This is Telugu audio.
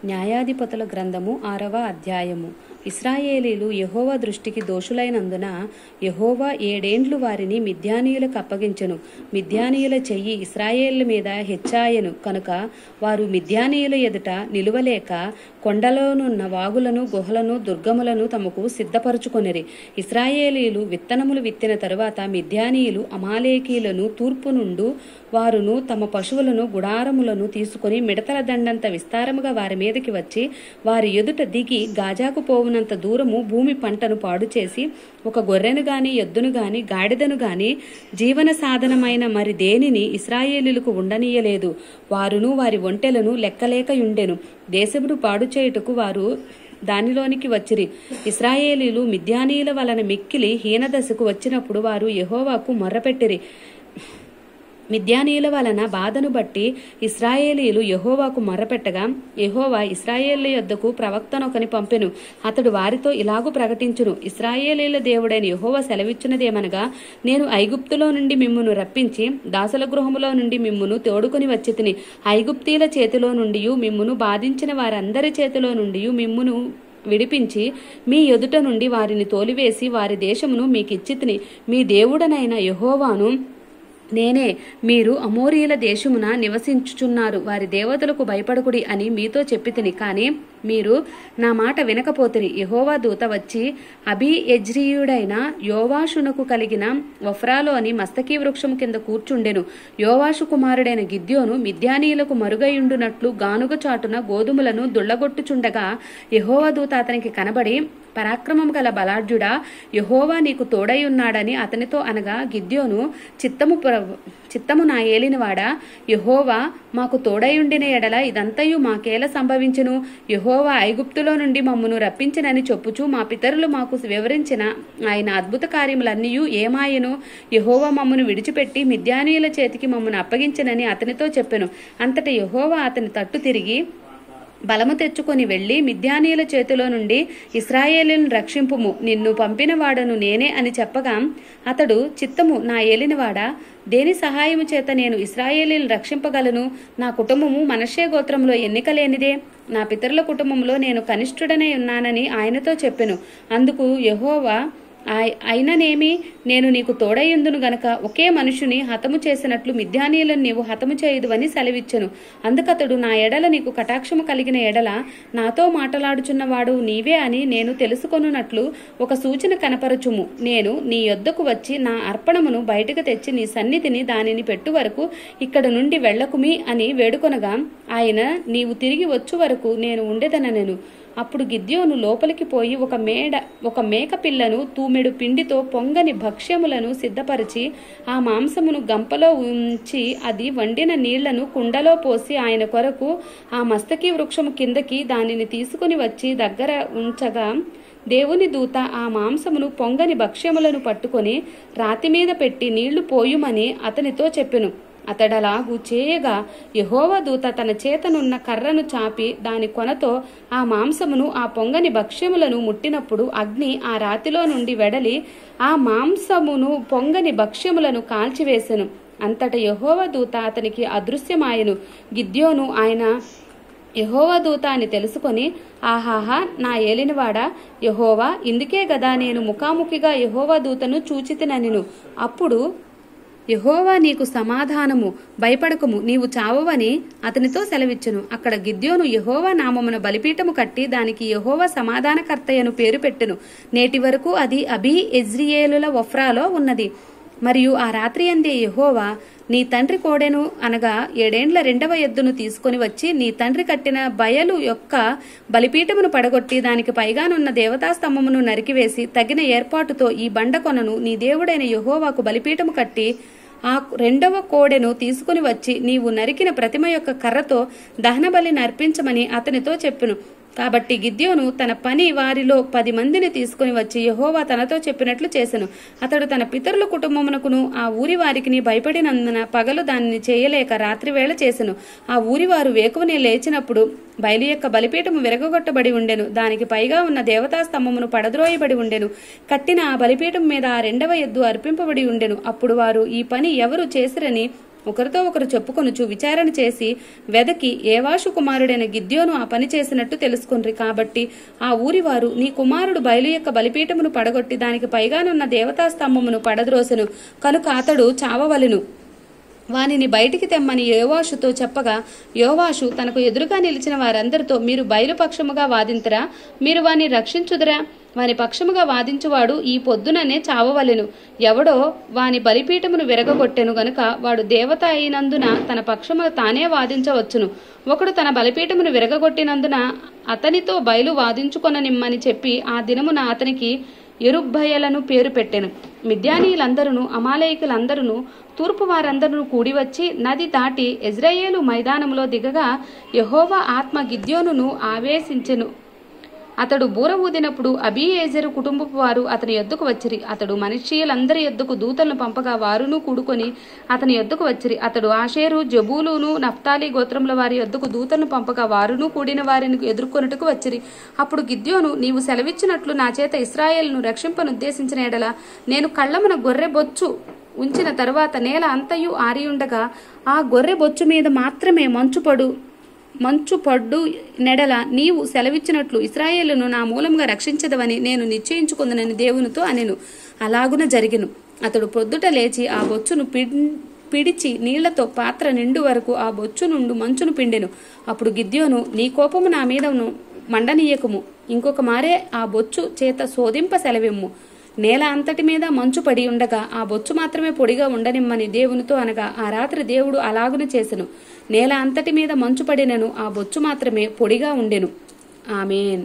న్యాయాధిపతుల గ్రంథము 6వ అధ్యాయము. ఇశ్రాయేలీలు యెహోవా దృష్టికి దోషులైనందున యెహోవా 7 ఏండ్లు వారిని మిద్యానీయులకు అప్పగించెను. మిద్యానీయుల చెయ్యి ఇశ్రాయేళ్ల మీద హెచ్చాయెను కనుక వారు మిద్యానీయుల ఎదుట నిలువలేక కొండలోనున్న వాగులను గుహలను దుర్గములను తమకు సిద్ధపరచుకొనిరి. ఇశ్రాయేలీలు విత్తనములు విత్తిన తరువాత మిద్యానీయులు అమాలేకీలను తూర్పు నుండు వారును తమ పశువులను గుడారములను తీసుకుని మిడతల దండంత విస్తారముగా వారి మీదకి వచ్చి వారి ఎదుట దిగి గాజాకు పోవునంత దూరము భూమి పంటను పాడు చేసి ఒక గొర్రెను గాని ఎద్దును గాని గాడిదను గాని జీవన సాధనమైన మరి దేనిని ఇశ్రాయేలీలకు ఉండనీయలేదు. వారును వారి ఒంటెలను లెక్కలేకయుండెను. దేశమును పాడు చేయుటకు వారు దానిలోనికి వచ్చిరి. ఇశ్రాయేలీలు మిద్యానీయుల వలన మిక్కిలి హీనదశకు వచ్చినప్పుడు వారు యెహోవాకు మొర్రపెట్టిరి. మిద్యానీయుల వలన బాధను బట్టి ఇశ్రాయేలీలు యెహోవాకు మొర్రపెట్టగా యెహోవా ఇశ్రాయేళ్ల యొద్దకు ప్రవక్తనొకని పంపెను. అతడు వారితో ఇలాగు ప్రకటించును: ఇశ్రాయేలీల దేవుడైన యెహోవా సెలవిచ్చినదేమనగా, నేను ఐగుప్తులో నుండి మిమ్మును రప్పించి దాసుల గృహములో నుండి మిమ్మును తోడుకొని వచ్చితిని. ఐగుప్తీల చేతిలో నుండి మిమ్మును బాధించిన వారందరి చేతిలో నుండి మిమ్మును విడిపించి మీ ఎదుట నుండి వారిని తోలివేసి వారి దేశమును మీకిచ్చితిని. మీ దేవుడనైన యెహోవాను నేనే. మీరు అమోరీయుల దేశమున నివసించుచున్నారు. వారి దేవతలకు భయపడకుడి అని మీతో చెప్పితిని. కానీ మీరు నా మాట వినకపోతిరి. యెహోవా దూత వచ్చి అబీయెజ్రీయుడైన యోవాషునకు కలిగిన ఒఫ్రాలోని మస్తకీ వృక్షము కింద కూర్చుండెను. యోవాషు కుమారుడైన గిద్యోను మిద్యానీయులకు మరుగయుండునట్లు గానుగ చాటున గోధుమలను దుళ్లగొట్టుచుండగా యెహోవా దూత అతనికి కనబడి, పరాక్రమం గల బలాఢ్యుడా, యెహోవా నీకు తోడై ఉన్నాడని అతనితో అనగా, గిద్యోను చిత్తము నా ఏలినవాడా, యెహోవా మాకు తోడైయుండిన ఎడల ఇదంతయు మాకేల సంభవించును? యెహోవా ఐగుప్తులో నుండి మమ్మును రప్పించినని చెప్పుచు మా పితరులు మాకు వివరించిన ఆయన అద్భుత కార్యములన్నీయు ఏమాయెను? యెహోవా మమ్మును విడిచిపెట్టి మిద్యానీయుల చేతికి మమ్మును అప్పగించినని అతనితో చెప్పెను. అంతట యెహోవా అతని తట్టు తిరిగి బలము తెచ్చుకొని వెళ్లి మిద్యానీయుల చేతిలో నుండి ఇశ్రాయేలును రక్షింపుము, నిన్ను పంపిన వాడను నేనే అని చెప్పగా అతడు, చిత్తము నా ఏలినవాడా, దేని సహాయము చేత నేను ఇశ్రాయేలీలను రక్షింపగలను? నా కుటుంబము మనష్షే గోత్రంలో ఎన్నిక లేనిదే. నా పితరుల కుటుంబంలో నేను కనిష్ఠుడనై ఉన్నానని ఆయనతో చెప్పెను. అందుకు యెహోవా, అయిననేమి, నేను నీకు తోడయ్యుందును గనక ఒకే మనుషుని హతము చేసినట్లు మిద్యానీయులను నీవు హతము చేయుదువని సెలవిచ్చెను. అందుకతడు, నా ఎడల నీకు కటాక్షము కలిగిన ఎడల నాతో మాటలాడుచున్నవాడు నీవే అని నేను తెలుసుకొనున్నట్లు ఒక సూచన కనపరచుము. నేను నీ యొద్దకు వచ్చి నా అర్పణమును బయటకు తెచ్చి నీ సన్నిధిని దానిని పెట్టు వరకు ఇక్కడ నుండి వెళ్ళకుమి అని వేడుకొనగా ఆయన, నీవు తిరిగి వచ్చు వరకు నేను ఉండేదనెను. అప్పుడు గిద్యోను లోపలికి పోయి ఒక మేక పిల్లను తూమెడు పిండితో పొంగని భక్ష్యములను సిద్ధపరిచి ఆ మాంసమును గంపలో ఉంచి అది వండిన నీళ్లను కుండలో పోసి ఆయన కొరకు ఆ మస్తకి వృక్షము కిందకి దానిని తీసుకుని వచ్చి దగ్గర ఉంచగా దేవుని దూత ఆ మాంసమును పొంగని భక్ష్యములను పట్టుకొని రాతి మీద పెట్టి నీళ్లు పోయుమని అతనితో చెప్పెను. అతడలాగు చేయగా యెహోవా దూత తన చేతనున్న కర్రను చాపి దాని కొనతో ఆ మాంసమును ఆ పొంగని భక్ష్యములను ముట్టినప్పుడు అగ్ని ఆ రాతిలో నుండి వెడలి ఆ మాంసమును పొంగని భక్ష్యములను కాల్చివేసెను. అంతట యెహోవా దూత అతనికి అదృశ్యమాయెను. గిద్యోను ఆయన యెహోవా దూత అని తెలుసుకొని, ఆహాహా, నా ఏలినవాడా యెహోవా, ఇందుకే గదా నేను ముఖాముఖిగా యెహోవా దూతను చూచితినెను. అప్పుడు యెహోవా నీకు సమాధానము, భయపడకము, నీవు చావవని అతనితో సెలవిచ్చెను. అక్కడ గిద్యోను యెహోవా నామమున బలిపీఠము కట్టి దానికి యెహోవా సమాధానకర్తయను పేరు పెట్టెను. నేటి వరకు అది అబీయెజ్రీయేలుల ఒఫ్రాలో ఉన్నది. మరియు ఆ రాత్రి అందే యెహోవా, నీ తండ్రి కోడెను అనగా 7 ఏండ్ల 2వ ఎద్దును తీసుకుని వచ్చి నీ తండ్రి కట్టిన బయలు యొక్క బలిపీఠమును పడగొట్టి దానికి పైగానున్న దేవతాస్తంభమును నరికివేసి తగిన ఏర్పాటుతో ఈ బండ కొనను నీ దేవుడైన యెహోవాకు బలిపీఠము కట్టి ఆ 2వ కోడెను తీసుకుని వచ్చి నీవు నరికిన ప్రతిమ యొక్క కర్రతో దహన బలి నర్పించమని అతనితో చెప్పెను. కాబట్టి గిద్యోను తన పని వారిలో 10 మందిని తీసుకుని వచ్చి యెహోవా తనతో చెప్పినట్లు చేసెను. అతడు తన పితరుల కుటుంబమునకును ఆ ఊరి వారికి భయపడినందున పగలు దానిని చేయలేక రాత్రి వేళ చేసెను. ఆ ఊరి వారు వేకువనే లేచినప్పుడు బయలు యొక్క బలిపీఠము విరగొట్టబడి ఉండెను. దానికి పైగా ఉన్న దేవతాస్తంభమును పడద్రోయబడి ఉండెను. కట్టిన ఆ బలిపీఠం మీద ఆ 2వ ఎద్దు అర్పింపబడి ఉండెను. అప్పుడు వారు, ఈ పని ఎవరు చేసిరని ఒకరితో ఒకరు చెప్పుకొనుచు విచారణ చేసి వెదకి ఏవాషు కుమారుడైన గిద్యోను ఆ పని చేసినట్టు తెలుసుకొండ్రి. కాబట్టి ఆ ఊరి వారు, నీ కుమారుడు బయలు యొక్క బలిపీఠమును పడగొట్టి దానికి పైగానున్న దేవతా స్తంభమును పడద్రోసెను కనుక అతడు చావవలెను, వానిని బయటికి తెమ్మని యోవాషుతో చెప్పగా, యోవాషు తనకు ఎదురుగా నిలిచిన వారందరితో, మీరు బయలుపక్షముగా వాదింతరా? మీరు వాని రక్షించుదురా? వాని పక్షముగా వాదించువాడు ఈ పొద్దుననే చావవలెను. ఎవడో వాని బలిపీఠమును విరగగొట్టెను గనుక వాడు దేవత అయినందున తన పక్షమును తానే వాదించవచ్చును. ఒకడు తన బలిపీఠమును విరగగొట్టినందున అతనితో బయలు వాదించుకొననిమ్మని చెప్పి ఆ దినమున అతనికి యెరుబ్బయలను పేరు పెట్టెను. మిద్యానీయులందరూ అమాలేకులందరూ తూర్పు వారందరూ కూడివచ్చి నది దాటి యెజ్రెయేలు మైదానములో దిగగా యెహోవా ఆత్మ గిద్యోనును ఆవేశించెను. అతడు బూర ఊదినప్పుడు అబీయేజెరు కుటుంబపు వారు అతని యొద్దకు వచ్చిరి. అతడు మనుష్యులందరి యొద్దకు దూతలను పంపగా వారును కూడుకొని అతని యొద్దకు వచ్చిరి. అతడు ఆషేరు, జబూలును, నఫ్తాలి గోత్రముల వారి యొద్దకు దూతలను పంపగా వారును కూడిన వారిని ఎదుర్కొనుటకు వచ్చిరి. అప్పుడు గిద్యోను, నీవు సెలవిచ్చినట్లు నా చేత ఇశ్రాయేలును రక్షింపనుద్దేశించిన ఎడల నేను కళ్ళమున గొర్రె బొచ్చు ఉంచిన తరువాత నేల అంతయు ఆరియుండగా ఆ గొర్రె బొచ్చు మీద మాత్రమే మంచు పడ్డు నెడల నీవు సెలవిచ్చినట్లు ఇశ్రాయేలును నా మూలంగా రక్షించదవని నేను నిశ్చయించుకుందనని దేవునితో అనెను. అలాగున జరిగెను. అతడు పొద్దుట లేచి ఆ బొచ్చును పిడిచి నీళ్లతో పాత్ర నిండు వరకు ఆ బొచ్చు నుండి మంచును పిండెను. అప్పుడు గిద్యోను, నీ కోపము నా మీదను మండనీయకుము, ఇంకొక మారే ఆ బొచ్చు చేత శోధింప సెలవిమ్ము. నేల అంతటి మీద మంచు పడి ఉండగా ఆ బొచ్చు మాత్రమే పొడిగా ఉండనిమ్మని దేవునితో అనగా ఆ రాత్రి దేవుడు అలాగున చేసెను. నేల అంతటి మీద మంచు పడినను ఆ బొచ్చు మాత్రమే పొడిగా ఉండెను. ఆమేన్.